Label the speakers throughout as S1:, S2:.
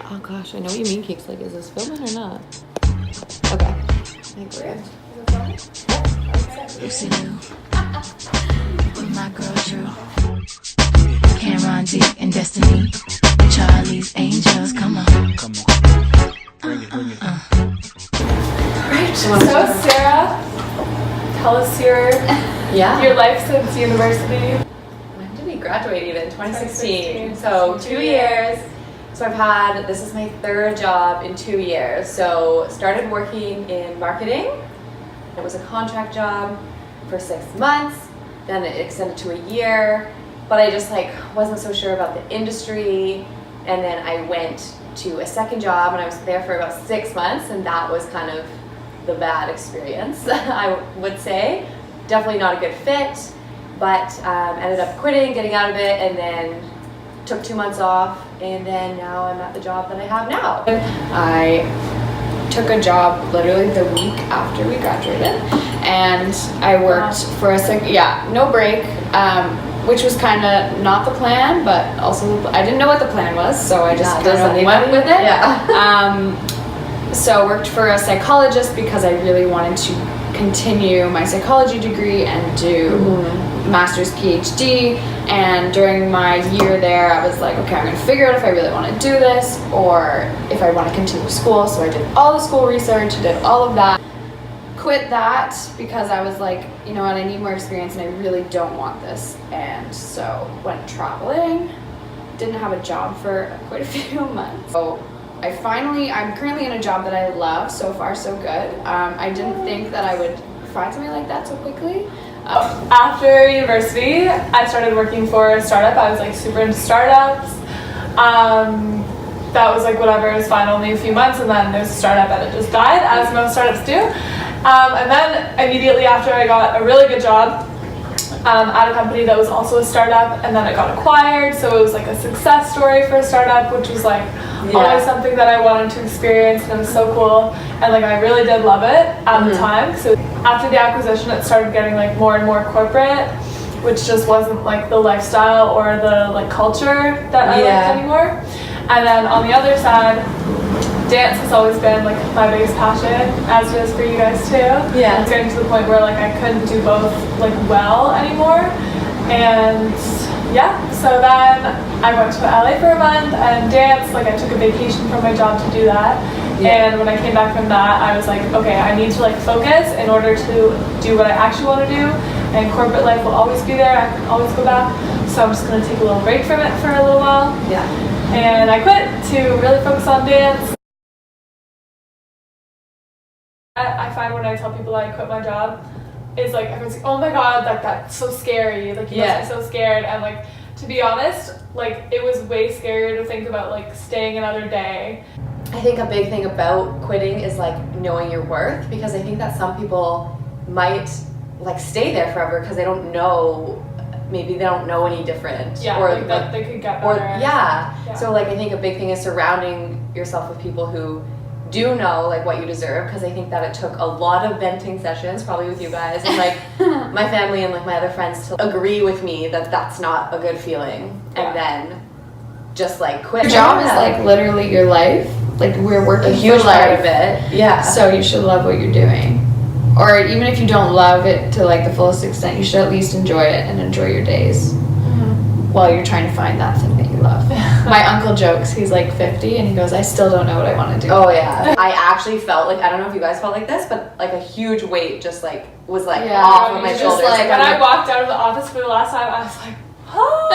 S1: Oh gosh, I know what you mean, Keeks. Like, is this filming or not? Okay. I think we're good.
S2: Lucy Lou, with my girl Drew, Cameron D and Destiny, Charlie's Angels, come on.
S3: Bring it.
S4: Right. So Sarah, tell us your life since university.
S1: When did we graduate even? 2016. So 2 years. So this is my third job in 2 years. So started working in marketing. It was a contract job for 6 months. Then it extended to a year. But I just wasn't so sure about the industry. And then I went to a second job and I was there for about 6 months, and that was kind of the bad experience, I would say. Definitely not a good fit, but ended up quitting, getting out of it, and then took 2 months off, and then now I'm at the job that I have now.
S5: I took a job literally the week after we graduated, and I worked for no break, which was kind of not the plan, but also I didn't know what the plan was, so I just kind of went with it. So I worked for a psychologist because I really wanted to continue my psychology degree and do master's PhD. And during my year there, I was like, okay, I'm gonna figure out if I really want to do this or if I want to continue school. So I did all the school research, did all of that. Quit that because I was like, you know what, I need more experience and I really don't want this. And so went traveling, didn't have a job for quite a few months. So I'm currently in a job that I love. So far so good. I didn't think that I would find something like that so quickly.
S4: After university, I started working for a startup. I was super into startups. That was whatever, it was fine, only a few months, and then there's a startup and it just died, as most startups do. And then immediately after, I got a really good job at a company that was also a startup, and then it got acquired, so it was a success story for a startup, which was always something that I wanted to experience, and it was so cool, and I really did love it at the time. So after the acquisition, it started getting more and more corporate, which just wasn't the lifestyle or the culture that I liked anymore. And then on the other side, dance has always been my biggest passion, as it is for you guys too. Yeah. It's getting to the point where I couldn't do both well anymore. And so then I went to LA for a month and danced. I took a vacation from my job to do that. Yeah. And when I came back from that, I was okay, I need to focus in order to do what I actually want to do. And corporate life will always be there. I can always go back. So I'm just going to take a little break from it for a little while. Yeah. And I quit to really focus on dance. I find when I tell people that I quit my job, it's everyone's oh my god, that's so scary. You must be so scared. And to be honest, it was way scarier to think about staying another day.
S1: I think a big thing about quitting is knowing your worth, because I think that some people might stay there forever because they don't know. Maybe they don't know any different.
S4: Yeah, or that they could get better.
S1: So I think a big thing is surrounding yourself with people who do know what you deserve, because I think that it took a lot of venting sessions, probably with you guys and my family and my other friends, to agree with me that that's not a good feeling, and then just quit.
S5: Your job is literally your life. We're working
S1: a huge
S5: for life.
S1: part of it. Yeah.
S5: So you should love what you're doing. Or even if you don't love it to the fullest extent, you should at least enjoy it and enjoy your days while you're trying to find that thing that you love. My uncle jokes, he's 50 and he goes, I still don't know what I want to do.
S1: Oh yeah. I actually felt I don't know if you guys felt like this, but a huge weight just was off of my shoulders.
S4: When I walked out of the office for the last time, I was oh,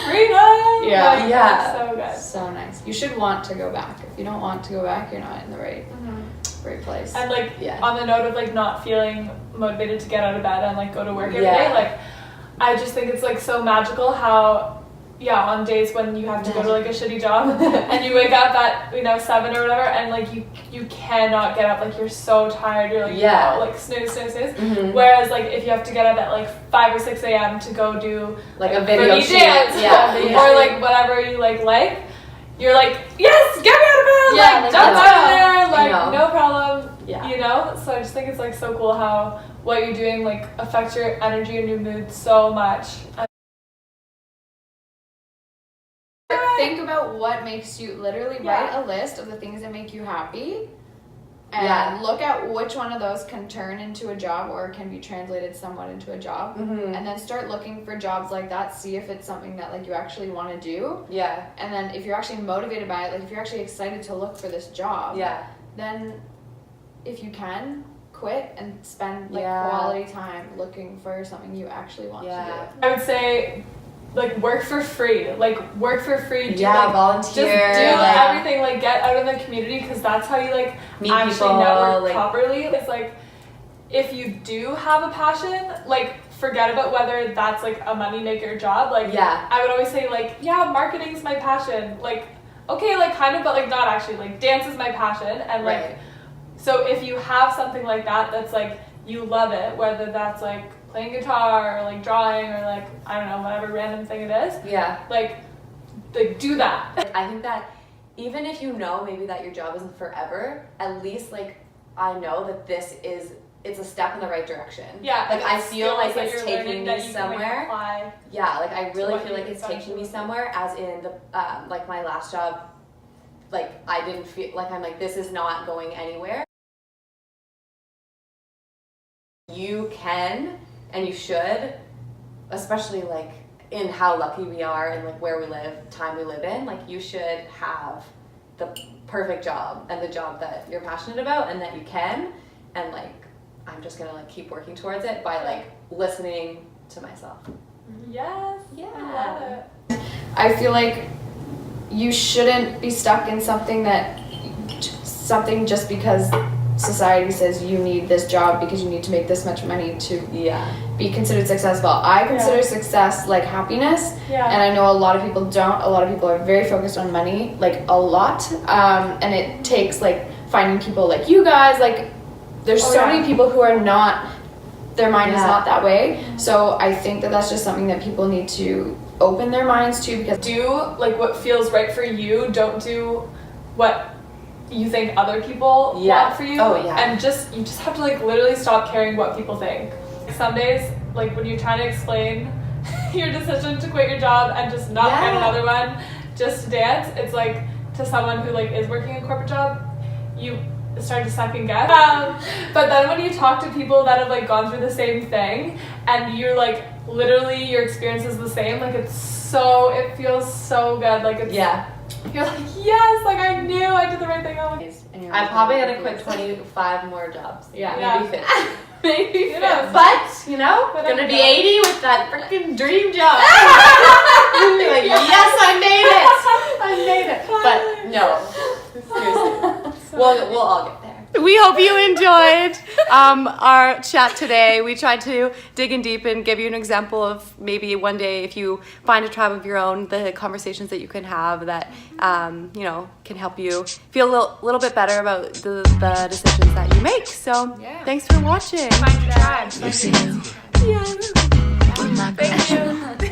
S4: freedom!
S1: Yeah.
S4: So good.
S5: So nice. You should want to go back. If you don't want to go back, you're not in the right place.
S4: And on the note of not feeling motivated to get out of bed and go to work every day, I just think it's so magical how on days when you have to go to a shitty job and you wake up at 7 or whatever, and you cannot get up, you're so tired, you're snooze. Whereas if you have to get up at 5 or 6 a.m. to go do
S1: a video shoot,
S4: dance, or whatever you you're yes, get me out of bed, jump out of there, no problem. So I just think it's so cool how what you're doing affects your energy and your mood so much.
S5: Think about out what makes you, literally write a list of the things that make you happy. And look at which one of those can turn into a job or can be translated somewhat into a job. And then start looking for jobs like that. See if it's something that like you actually want to do.
S1: Yeah.
S5: And then if you're actually motivated by it, like if you're actually excited to look for this job, then if you can, quit and spend like quality time looking for something you actually want to do.
S4: I would say like work for free. Like work for free. Do,
S1: volunteer.
S4: Just do everything. Like get out in the community because that's how you like
S1: meet
S4: actually
S1: people,
S4: network
S1: like,
S4: properly. It's like if you do have a passion, like forget about whether that's like a moneymaker job. Like I would always say like marketing's my passion. Like okay, like kind of, but like not actually. Like dance is my passion, and like so if you have something like that that's like you love it, whether that's like playing guitar or like drawing or like I don't know, whatever random thing it is. Like do that.
S1: I think that even if you know maybe that your job isn't forever, at least like I know that it's a step in the right direction. Like I feel like it's taking me somewhere. Like I really feel like it's taking me somewhere, as in the like my last job, like I didn't feel like I'm like this is not going anywhere. You can and you should, especially like in how lucky we are and like where we live, time we live in, like you should have the perfect job and the job that you're passionate about and that you can, and like I'm just gonna like keep working towards it by like listening to myself.
S4: I love it.
S5: I feel like you shouldn't be stuck in something just because society says you need this job because you need to make this much money to be considered successful. I consider success like happiness, and I know a lot of people don't. A lot of people are very focused on money, like a lot, and it takes like finding people like you guys. Like there's so many people who are not, their mind is not that way. So I think that that's just something that people need to open their minds to, because
S4: do like what feels right for you. Don't do what you think other people want for you. And you just have to like literally stop caring what people think. Some days, like when you're trying to explain your decision to quit your job and just not get another one just to dance, it's like to someone who like is working a corporate job, you start to second guess. But then when you talk to people that have like gone through the same thing and you're like literally your experience is the same, like it feels so good. Like it's you're like, yes, like I knew I did the right thing.
S1: I'm probably gonna quit 25 more jobs. Maybe 50.
S4: Maybe 50.
S1: But, you know, gonna be 80 with that freaking dream job. Be like, yes, I made it. But no, seriously. We'll all get there. We hope you enjoyed our chat today. We tried to dig in deep and give you an example of maybe one day if you find a tribe of your own, the conversations that you can have that you know, can help you feel a little bit better about the decisions that you make. So thanks for watching.
S4: Find your tribe.
S2: Yes, you do.
S1: Yeah.
S2: With my girl.
S4: Thank you.